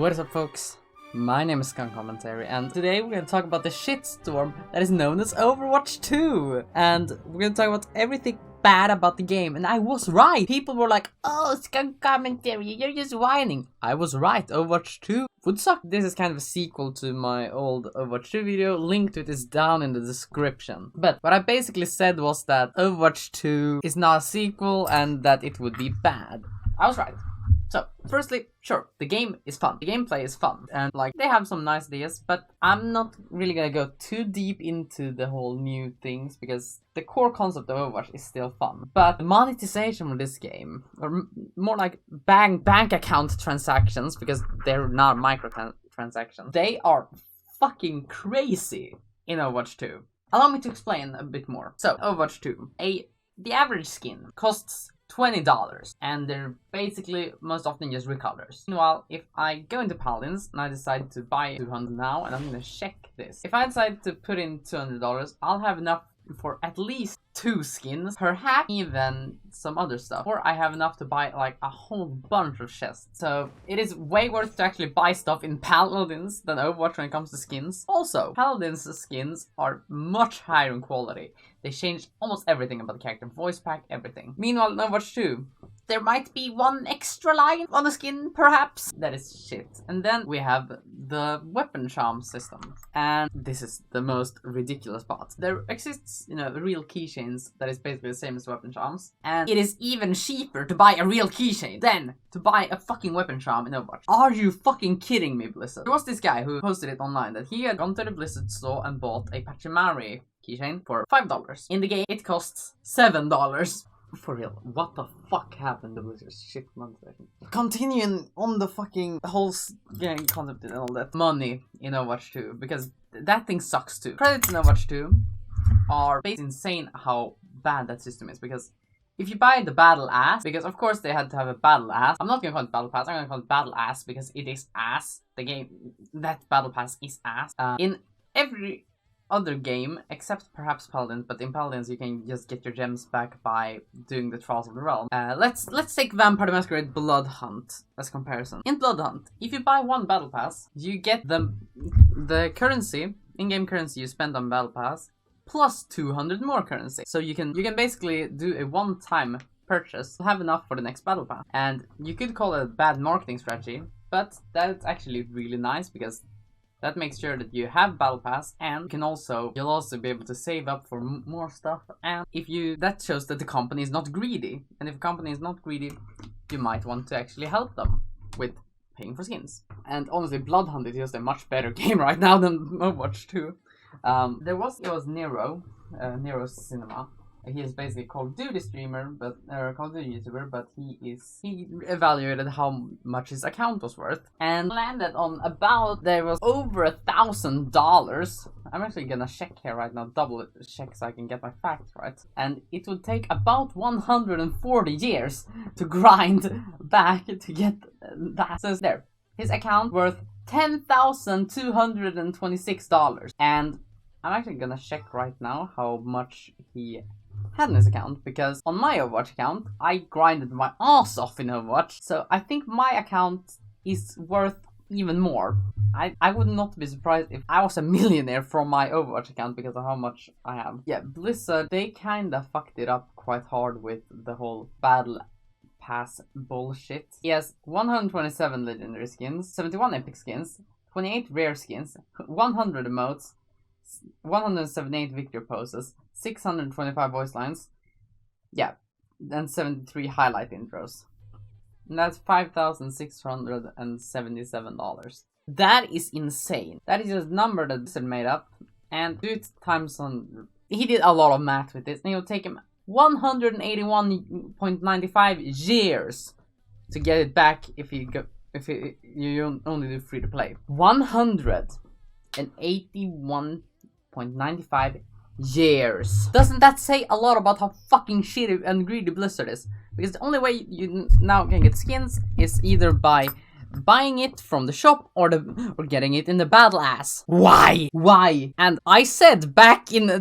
What is up, folks? My name is Skunkcommentary, and today we're going to talk about the shitstorm that is known as Overwatch 2. And we're going to talk about everything bad about the game, and I was right! People were like, oh, Skunkcommentary, you're just whining. I was right, Overwatch 2 would suck. This is kind of a sequel to my old Overwatch 2 video, link to it is down in the description. But what I basically said was that Overwatch 2 is not a sequel and that it would be bad. I was right. So, firstly, sure, the game is fun. The gameplay is fun, and like, they have some nice ideas, but I'm not really gonna go too deep into the whole new things, because the core concept of Overwatch is still fun. But the monetization of this game, or more like bank account transactions, because they're not microtransactions, they are fucking crazy in Overwatch 2. Allow me to explain a bit more. So, Overwatch 2, the average skin costs $20, and they're basically most often just recolors. Meanwhile, if I go into Paladins and I decide to buy 200 now, and I'm gonna check this. If I decide to put in $200, I'll have enough for at least 2 skins, perhaps even some other stuff. Or I have enough to buy like a whole bunch of chests. So it is way worth to actually buy stuff in Paladins than Overwatch when it comes to skins. Also, Paladins skins are much higher in quality. They changed almost everything about the character, voice pack, everything. Meanwhile, in Overwatch 2, there might be one extra line on the skin, perhaps. That is shit. And then we have the weapon charm system. And this is the most ridiculous part. There exists, real keychains that is basically the same as weapon charms. And it is even cheaper to buy a real keychain than to buy a fucking weapon charm in Overwatch. Are you fucking kidding me, Blizzard? There was this guy who posted it online that he had gone to the Blizzard store and bought a Pachimari keychain for $5. In the game, it costs $7. For real, what the fuck happened to Blizzard's shit monetization? Continuing on the fucking whole game concept and all that money in Overwatch 2, because that thing sucks too. Credits in Overwatch 2 are basically insane how bad that system is, because if you buy the battle ass, because of course they had to have a battle ass. I'm not gonna call it battle pass, I'm gonna call it battle ass because it is ass. The game, that battle pass is ass. In every other game, except perhaps Paladins, but in Paladins you can just get your gems back by doing the Trials of the Realm. Let's take Vampire the Masquerade Blood Hunt as comparison. In Blood Hunt, if you buy one battle pass, you get the currency, in-game currency you spend on battle pass, plus 200 more currency. So you can basically do a one-time purchase, have enough for the next battle pass. And you could call it a bad marketing strategy, but that's actually really nice, because that makes sure that you have battle pass, and you'll also be able to save up for more stuff. And that shows that the company is not greedy. And if a company is not greedy, you might want to actually help them with paying for skins. And honestly, Blood Hunt is just a much better game right now than Overwatch 2. It was Nero, Nero's Cinema. He is basically a Call of Duty streamer, Call of Duty YouTuber, but he evaluated how much his account was worth and landed on there was over $1,000. I'm actually gonna check here right now, double check so I can get my facts right. And it would take about 140 years to grind back to get that. So there, his account worth $10,226. And I'm actually gonna check right now how much he had in his account, because on my Overwatch account, I grinded my ass off in Overwatch, so I think my account is worth even more. I would not be surprised if I was a millionaire from my Overwatch account because of how much I have. Yeah, Blizzard, they kinda fucked it up quite hard with the whole battle pass bullshit. He has 127 legendary skins, 71 epic skins, 28 rare skins, 100 emotes, 178 victory poses, 625 voice lines, yeah, and 73 highlight intros. And that's $5,677. That is insane. That is a number that Blizzard made up, and do it times on. He did a lot of math with this, and it will take him 181.95 years to get it back if you only do free to play. 181.95 years. Doesn't that say a lot about how fucking shitty and greedy Blizzard is? Because the only way you now can get skins is either by buying it from the shop or getting it in the battle ass. Why? And I said back in my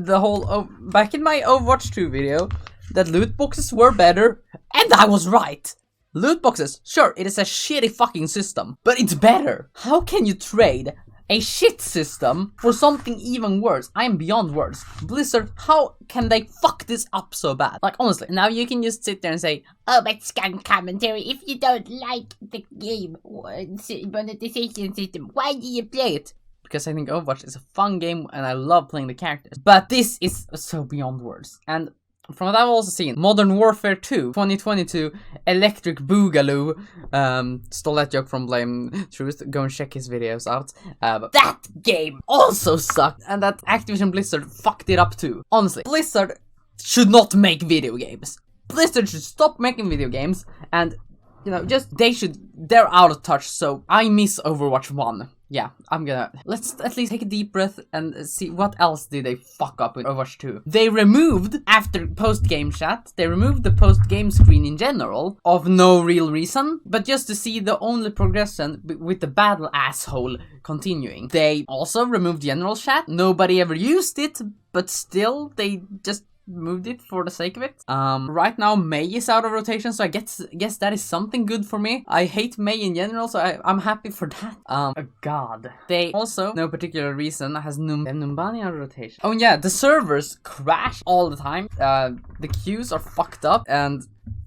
Overwatch 2 video that loot boxes were better, and I was right. Loot boxes, sure, it is a shitty fucking system, but it's better. How can you trade a shit system for something even worse? I am beyond words. Blizzard, how can they fuck this up so bad? Like, honestly, now you can just sit there and say, oh, but Skunkcommentary, if you don't like the game monetization system, why do you play it? Because I think Overwatch is a fun game and I love playing the characters. But this is so beyond words. And from what I've also seen, Modern Warfare 2, 2022, Electric Boogaloo, stole that joke from Blame Truth, go and check his videos out. But that game also sucked, and that Activision Blizzard fucked it up too. Honestly, Blizzard should not make video games. Blizzard should stop making video games, and, you know, they're out of touch, so I miss Overwatch 1. Yeah, let's at least take a deep breath and see what else did they fuck up with Overwatch 2. They removed, after post-game chat, they removed the post-game screen in general, of no real reason, but just to see the only progression with the battle asshole continuing. They also removed general chat, nobody ever used it, but still, they just moved it for the sake of it. Right now May is out of rotation, so I guess that is something good for me. I hate May in general, so I'm happy for that. Oh god. They also, no particular reason, has Numbani out of rotation. Oh yeah, the servers crash all the time. The queues are fucked up, and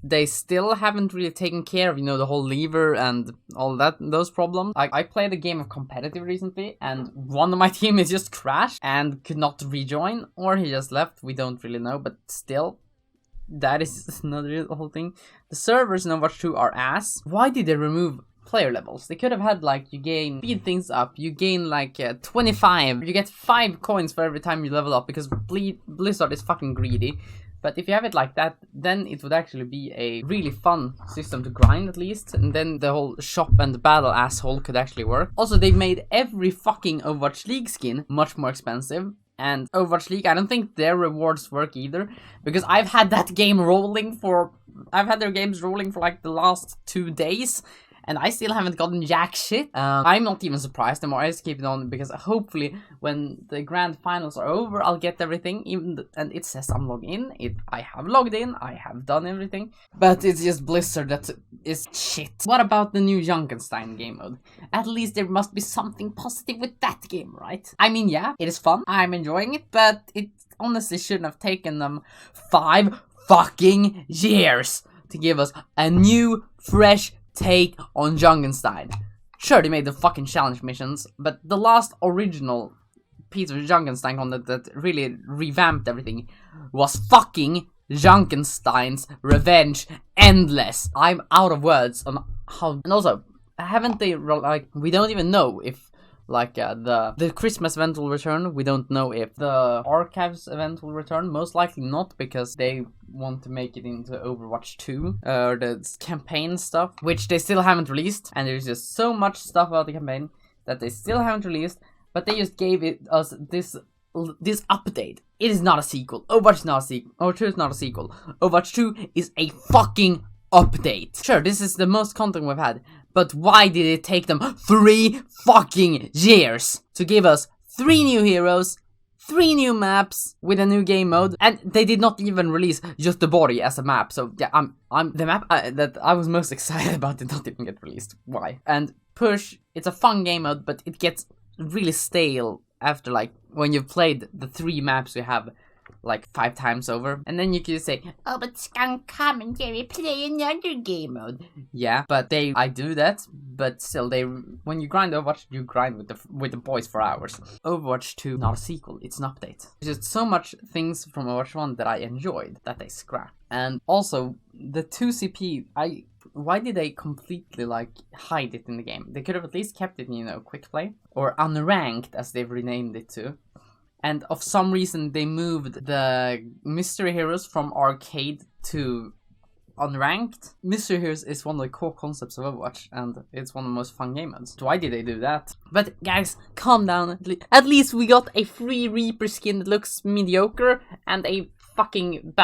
they still haven't really taken care of, you know, the whole lever and all that, those problems. I played a game of competitive recently, and one of my team is just crashed and could not rejoin, or he just left, we don't really know, but still, that is another whole thing. The servers in Overwatch 2 are ass. Why did they remove player levels? They could have had, like, you speed things up, you gain like 25, you get 5 coins for every time you level up, because Blizzard is fucking greedy. But if you have it like that, then it would actually be a really fun system to grind at least. And then the whole shop and battle asshole could actually work. Also, they made every fucking Overwatch League skin much more expensive. And Overwatch League, I don't think their rewards work either. Because I've had their games rolling for like the last 2 days. And I still haven't gotten jack shit. I'm not even surprised anymore. I just keep it on because hopefully when the grand finals are over, I'll get everything. And it says I'm logged in. I have logged in. I have done everything. But it's just Blizzard that is shit. What about the new Junkenstein game mode? At least there must be something positive with that game, right? I mean, yeah, it is fun. I'm enjoying it. But it honestly shouldn't have taken them 5 fucking years to give us a new, fresh take on Junkenstein. Sure, they made the fucking challenge missions, but the last original piece of Junkenstein content that really revamped everything was fucking Junkenstein's Revenge Endless. I'm out of words on how... And also, haven't they, like, we don't even know if, like, the Christmas event will return. We don't know if the Archives event will return. Most likely not, because they want to make it into Overwatch 2, the campaign stuff, which they still haven't released. And there's just so much stuff about the campaign that they still haven't released, but they just gave us this update. It is not a sequel. Overwatch is not a sequel. Overwatch 2 is not a sequel. Overwatch 2 is a fucking update. Sure, this is the most content we've had, but why did it take them 3 fucking years to give us 3 new heroes, 3 new maps with a new game mode, and they did not even release just the body as a map. So yeah, the map that I was most excited about did not even get released. Why? And Push, it's a fun game mode, but it gets really stale after, like, when you've played the 3 maps we have like 5 times over. And then you could say, oh, but Skunkcommentary, play another game mode. Yeah, but I do that, but still, when you grind Overwatch, you grind with the boys for hours. Overwatch 2, not a sequel, it's an update. There's just so much things from Overwatch 1 that I enjoyed that they scrapped. And also, the 2CP, why did they completely, like, hide it in the game? They could have at least kept it in, you know, quick play, or unranked, as they've renamed it to. And of some reason, they moved the Mystery Heroes from arcade to unranked. Mystery Heroes is one of the core concepts of Overwatch, and it's one of the most fun game modes. So why did they do that? But guys, calm down. At least we got a free Reaper skin that looks mediocre, and a fucking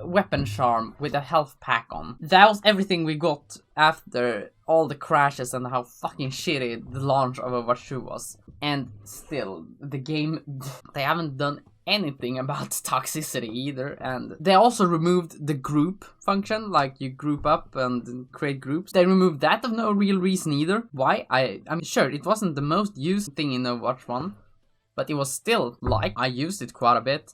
weapon charm with a health pack on. That was everything we got after all the crashes and how fucking shitty the launch of Overwatch 2 was. And still, the game, they haven't done anything about toxicity either, and they also removed the group function, like you group up and create groups. They removed that of no real reason either. Why? I'm sure it wasn't the most used thing in Overwatch 1, but it was still like, I used it quite a bit.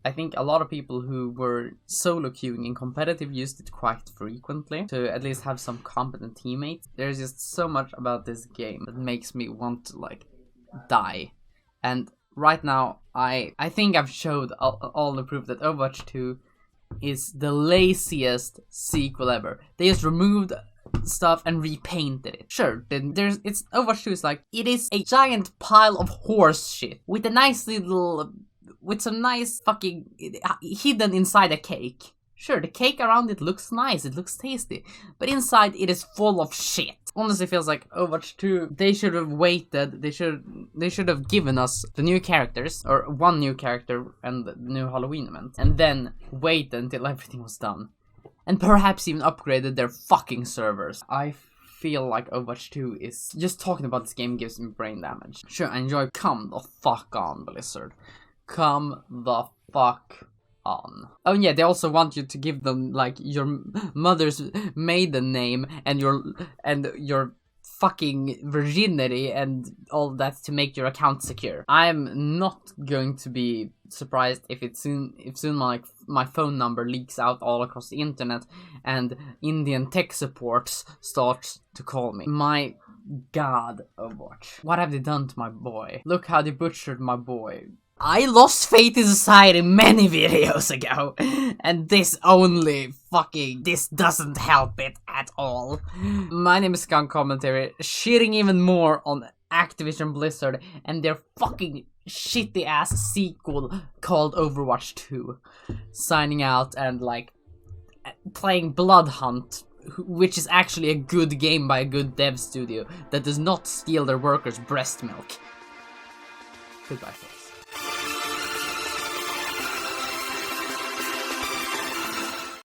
I think a lot of people who were solo queuing in competitive used it quite frequently to at least have some competent teammates. There's just so much about this game that makes me want to like die. And right now, I think I've showed all the proof that Overwatch 2 is the laziest sequel ever. They just removed stuff and repainted it. Sure, it's Overwatch 2 is like, it is a giant pile of horse shit with a nice little, with some nice fucking hidden inside a cake. Sure, the cake around it looks nice, it looks tasty, but inside it is full of shit. Honestly, feels like Overwatch 2, they should have waited, they should have given us the new characters, or one new character and the new Halloween event, and then wait until everything was done. And perhaps even upgraded their fucking servers. I feel like Overwatch 2 is, just talking about this game gives me brain damage. Sure, I enjoy, come the fuck on, Blizzard. Come the fuck on. Oh yeah, they also want you to give them like your mother's maiden name and your fucking virginity and all that to make your account secure. I'm not going to be surprised if soon my phone number leaks out all across the internet and Indian tech support starts to call me. My god, Overwatch. What have they done to my boy? Look how they butchered my boy. I lost faith in society many videos ago, and this doesn't help it at all. My name is Skunkcommentary, shitting even more on Activision Blizzard and their fucking shitty ass sequel called Overwatch 2. Signing out and like playing Blood Hunt, which is actually a good game by a good dev studio that does not steal their workers' breast milk. Goodbye, folks.